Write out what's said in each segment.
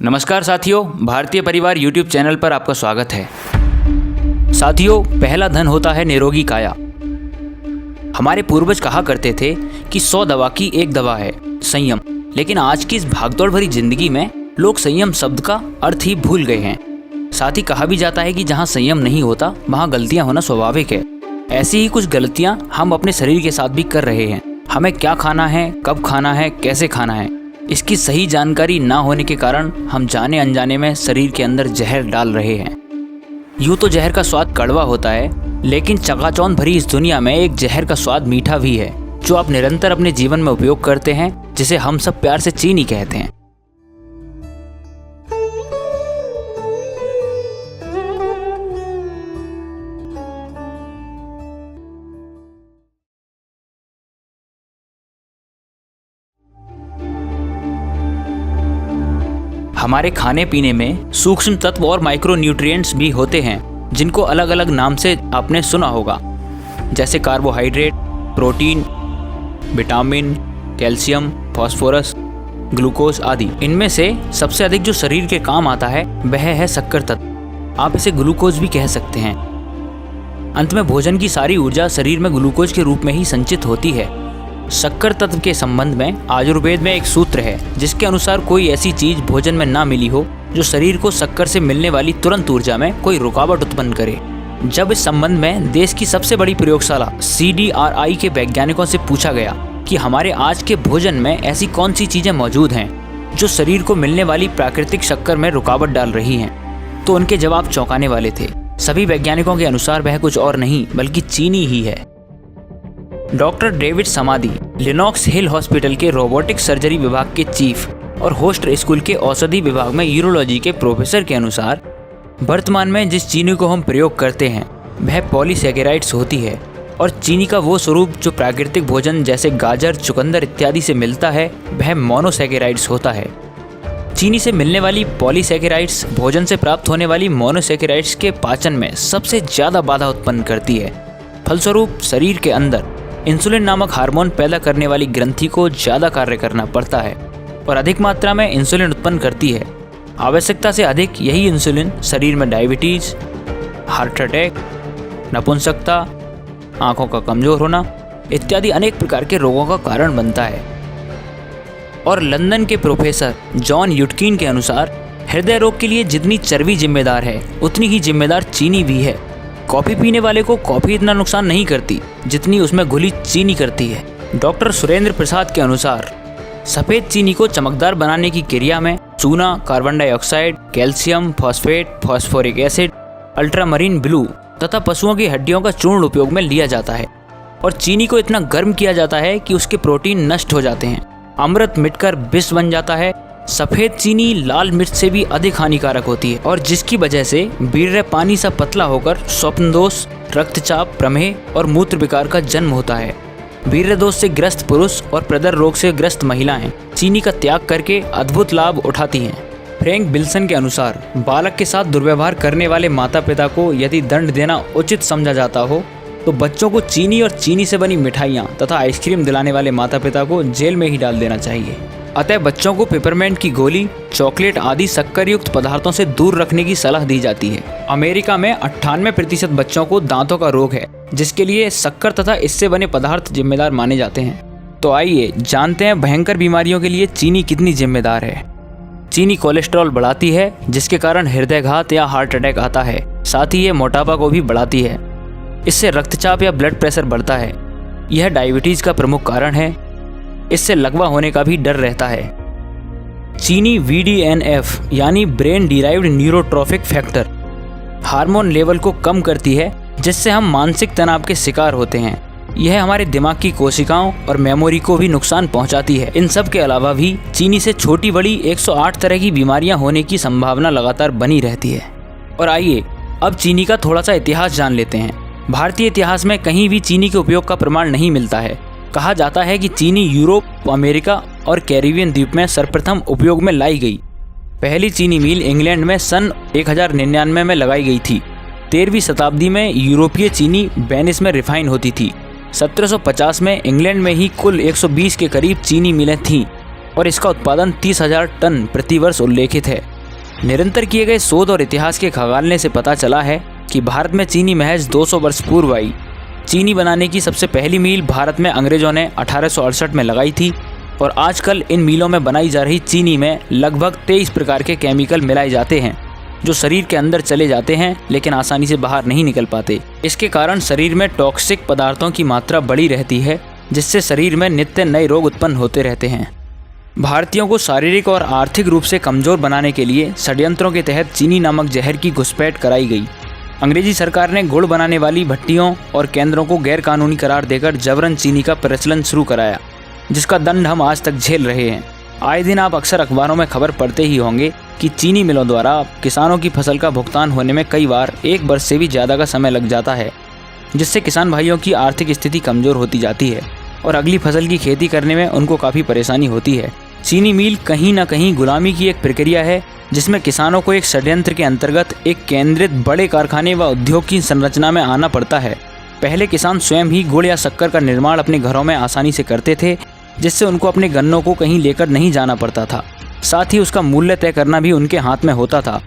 नमस्कार साथियों, भारतीय परिवार YouTube चैनल पर आपका स्वागत है। साथियों, पहला धन होता है निरोगी काया। हमारे पूर्वज कहा करते थे कि 100 दवा की एक दवा है संयम। लेकिन आज की इस भागदौड़ भरी जिंदगी में लोग संयम शब्द का अर्थ ही भूल गए हैं। साथ ही कहा भी जाता है कि जहाँ संयम नहीं होता वहाँ गलतियाँ होना स्वाभाविक है। ऐसी ही कुछ गलतियाँ हम अपने शरीर के साथ भी कर रहे हैं। हमें क्या खाना है, कब खाना है, कैसे खाना है, इसकी सही जानकारी ना होने के कारण हम जाने अनजाने में शरीर के अंदर जहर डाल रहे हैं। यूँ तो जहर का स्वाद कड़वा होता है, लेकिन चकाचौंध भरी इस दुनिया में एक जहर का स्वाद मीठा भी है, जो आप निरंतर अपने जीवन में उपयोग करते हैं, जिसे हम सब प्यार से चीनी कहते हैं। हमारे खाने पीने में सूक्ष्म तत्व और माइक्रो न्यूट्रिएंट्स भी होते हैं, जिनको अलग अलग नाम से आपने सुना होगा, जैसे carbohydrate, protein, vitamin, calcium, phosphorus, glucose आदि। इनमें से सबसे अधिक जो शरीर के काम आता है वह है शक्कर तत्व। आप इसे ग्लूकोज भी कह सकते हैं। अंत में भोजन की सारी ऊर्जा शरीर में ग्लूकोज के रूप में ही संचित होती है। शक्कर तत्व के संबंध में आयुर्वेद में एक सूत्र है, जिसके अनुसार कोई ऐसी चीज भोजन में ना मिली हो जो शरीर को शक्कर से मिलने वाली तुरंत ऊर्जा में कोई रुकावट उत्पन्न करे। जब इस संबंध में देश की सबसे बड़ी प्रयोगशाला CDRI के वैज्ञानिकों से पूछा गया कि हमारे आज के भोजन में ऐसी कौन सी चीजें मौजूद हैं जो शरीर को मिलने वाली प्राकृतिक शक्कर में रुकावट डाल रही हैं, तो उनके जवाब चौंकाने वाले थे। सभी वैज्ञानिकों के अनुसार वह कुछ और नहीं बल्कि चीनी ही है। डॉक्टर डेविड समाधी लिनॉक्स हिल हॉस्पिटल के रोबोटिक सर्जरी विभाग के चीफ और होस्टर स्कूल के औषधि विभाग में यूरोलॉजी के प्रोफेसर के अनुसार वर्तमान में जिस चीनी को हम प्रयोग करते हैं वह पॉलीसैकेराइड्स होती है, और चीनी का वो स्वरूप जो प्राकृतिक भोजन जैसे गाजर, चुकंदर इत्यादि से मिलता है वह मोनोसैकेराइड्स होता है। चीनी से मिलने वाली पॉलीसैकेराइड्स भोजन से प्राप्त होने वाली मोनोसैकेराइड्स के पाचन में सबसे ज़्यादा बाधा उत्पन्न करती है। फलस्वरूप शरीर के अंदर इंसुलिन नामक हार्मोन पैदा करने वाली ग्रंथि को ज़्यादा कार्य करना पड़ता है और अधिक मात्रा में इंसुलिन उत्पन्न करती है। आवश्यकता से अधिक यही इंसुलिन शरीर में डायबिटीज़, हार्ट अटैक, नपुंसकता, आँखों का कमज़ोर होना इत्यादि अनेक प्रकार के रोगों का कारण बनता है। और लंदन के प्रोफेसर जॉन यूटकिन के अनुसार हृदय रोग के लिए जितनी चर्बी जिम्मेदार है उतनी ही जिम्मेदार चीनी भी है। कॉफ़ी पीने वाले को कॉफ़ी इतना नुकसान नहीं करती जितनी उसमें घुली चीनी करती है। डॉक्टर सुरेंद्र प्रसाद के अनुसार सफ़ेद चीनी को चमकदार बनाने की क्रिया में चूना, carbon dioxide, calcium, phosphate, phosphoric acid, ultramarine blue तथा पशुओं की हड्डियों का चूर्ण उपयोग में लिया जाता है। और चीनी को इतना गर्म किया जाता है कि उसके प्रोटीन नष्ट हो जाते हैं। अमृत मिटकर विष बन जाता है। सफ़ेद चीनी लाल मिर्च से भी अधिक हानिकारक होती है, और जिसकी वजह से वीर्य पानी सा पतला होकर स्वप्न दोष, रक्तचाप, प्रमेह और मूत्र विकार का जन्म होता है। वीर्य दोष से ग्रस्त पुरुष और प्रदर रोग से ग्रस्त महिलाएं चीनी का त्याग करके अद्भुत लाभ उठाती हैं। फ्रैंक विल्सन के अनुसार बालक के साथ दुर्व्यवहार करने वाले माता पिता को यदि दंड देना उचित समझा जाता हो तो बच्चों को चीनी और चीनी से बनी मिठाइयाँ तथा आइसक्रीम दिलाने वाले माता पिता को जेल में ही डाल देना चाहिए। अतः बच्चों को पेपरमेंट की गोली, चॉकलेट आदि शक्कर युक्त पदार्थों से दूर रखने की सलाह दी जाती है। अमेरिका में 98% बच्चों को दांतों का रोग है, जिसके लिए शक्कर तथा इससे बने पदार्थ जिम्मेदार माने जाते हैं। तो आइए जानते हैं भयंकर बीमारियों के लिए चीनी कितनी जिम्मेदार है। चीनी कोलेस्ट्रॉल बढ़ाती है, जिसके कारण हृदयघात या हार्ट अटैक आता है। साथ ही ये मोटापा को भी बढ़ाती है। इससे रक्तचाप या ब्लड प्रेशर बढ़ता है। यह डायबिटीज़ का प्रमुख कारण है। इससे लकवा होने का भी डर रहता है। चीनी BDNF यानी brain derived neurotrophic factor hormone level को कम करती है, जिससे हम मानसिक तनाव के शिकार होते हैं। यह हमारे दिमाग की कोशिकाओं और मेमोरी को भी नुकसान पहुंचाती है। इन सब के अलावा भी चीनी से छोटी बड़ी 108 तरह की बीमारियां होने की संभावना लगातार बनी रहती है। और आइए अब चीनी का थोड़ा सा इतिहास जान लेते हैं। भारतीय इतिहास में कहीं भी चीनी के उपयोग का प्रमाण नहीं मिलता है। कहा जाता है कि चीनी यूरोप, अमेरिका और कैरिबियन द्वीप में सर्वप्रथम उपयोग में लाई गई। पहली चीनी मिल इंग्लैंड में सन 1099 में लगाई गई थी। 13वीं शताब्दी में यूरोपीय चीनी वेनिस में रिफाइन होती थी। 1750 में इंग्लैंड में ही कुल 120 के करीब चीनी मिलें थीं। और इसका उत्पादन 30,000 टन प्रतिवर्ष उल्लेखित है। निरंतर किए गए शोध और इतिहास के खंगालने से पता चला है कि भारत में चीनी महज 200 वर्ष पूर्व आई। चीनी बनाने की सबसे पहली मील भारत में अंग्रेजों ने 1868 में लगाई थी और आजकल इन मीलों में बनाई जा रही चीनी में लगभग 23 प्रकार के केमिकल मिलाए जाते हैं जो शरीर के अंदर चले जाते हैं लेकिन आसानी से बाहर नहीं निकल पाते। इसके कारण शरीर में टॉक्सिक पदार्थों की मात्रा बढ़ी रहती है जिससे शरीर में नित्य नए रोग उत्पन्न होते रहते हैं। भारतीयों को शारीरिक और आर्थिक रूप से कमज़ोर बनाने के लिए षड्यंत्रों के तहत चीनी नामक जहर की घुसपैठ कराई गई। अंग्रेजी सरकार ने गुड़ बनाने वाली भट्टियों और केंद्रों को गैरकानूनी करार देकर जबरन चीनी का प्रचलन शुरू कराया, जिसका दंड हम आज तक झेल रहे हैं। आए दिन आप अक्सर अखबारों में खबर पढ़ते ही होंगे कि चीनी मिलों द्वारा किसानों की फसल का भुगतान होने में कई बार 1 वर्ष से भी ज़्यादा का समय लग जाता है, जिससे किसान भाइयों की आर्थिक स्थिति कमज़ोर होती जाती है और अगली फसल की खेती करने में उनको काफ़ी परेशानी होती है। चीनी मिल कहीं ना कहीं गुलामी की एक प्रक्रिया है जिसमें किसानों को एक षड्यंत्र के अंतर्गत एक केंद्रित बड़े कारखाने व उद्योग की संरचना में आना पड़ता है। पहले किसान स्वयं ही गुड़ या शक्कर का निर्माण अपने घरों में आसानी से करते थे, जिससे उनको अपने गन्नों को कहीं लेकर नहीं जाना पड़ता था। साथ ही उसका मूल्य तय करना भी उनके हाथ में होता था।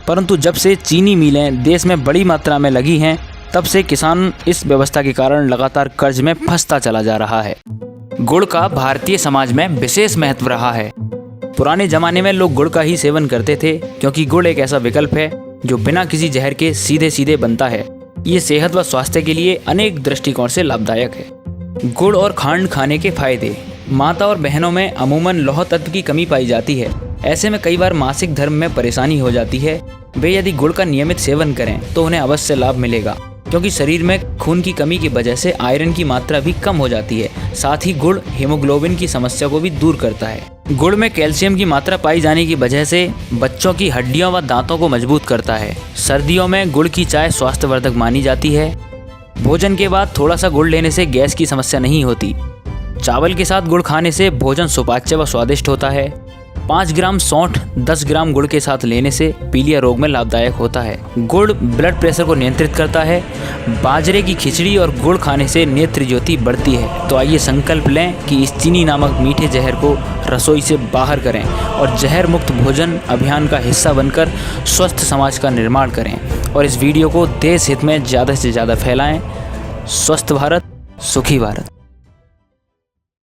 परंतु जब से चीनी मिलें देश में बड़ी मात्रा में लगी हैं, तब से किसान इस व्यवस्था के कारण लगातार कर्ज में फंसता चला जा रहा है। गुड़ का भारतीय समाज में विशेष महत्व रहा है। पुराने ज़माने में लोग गुड़ का ही सेवन करते थे क्योंकि गुड़ एक ऐसा विकल्प है जो बिना किसी जहर के सीधे सीधे बनता है। ये सेहत व स्वास्थ्य के लिए अनेक दृष्टिकोण से लाभदायक है। गुड़ और खांड खाने के फायदे। माता और बहनों में अमूमन लौह तत्व की कमी पाई जाती है। ऐसे में कई बार मासिक धर्म में परेशानी हो जाती है। वे यदि गुड़ का नियमित सेवन करें तो उन्हें अवश्य लाभ मिलेगा, क्योंकि शरीर में खून की कमी की वजह से आयरन की मात्रा भी कम हो जाती है। साथ ही गुड़ हीमोग्लोबिन की समस्या को भी दूर करता है। गुड़ में कैल्शियम की मात्रा पाई जाने की वजह से बच्चों की हड्डियों व दांतों को मजबूत करता है। सर्दियों में गुड़ की चाय स्वास्थ्यवर्धक मानी जाती है। भोजन के बाद थोड़ा सा गुड़ लेने से गैस की समस्या नहीं होती। चावल के साथ गुड़ खाने से भोजन सुपाच्य व स्वादिष्ट होता है। 5 ग्राम सौंठ 10 ग्राम गुड़ के साथ लेने से पीलिया रोग में लाभदायक होता है। गुड़ ब्लड प्रेशर को नियंत्रित करता है। बाजरे की खिचड़ी और गुड़ खाने से नेत्र ज्योति बढ़ती है। तो आइए संकल्प लें कि इस चीनी नामक मीठे जहर को रसोई से बाहर करें और जहर मुक्त भोजन अभियान का हिस्सा बनकर स्वस्थ समाज का निर्माण करें और इस वीडियो को देश हित में ज़्यादा से ज़्यादा फैलाएं। स्वस्थ भारत, सुखी भारत।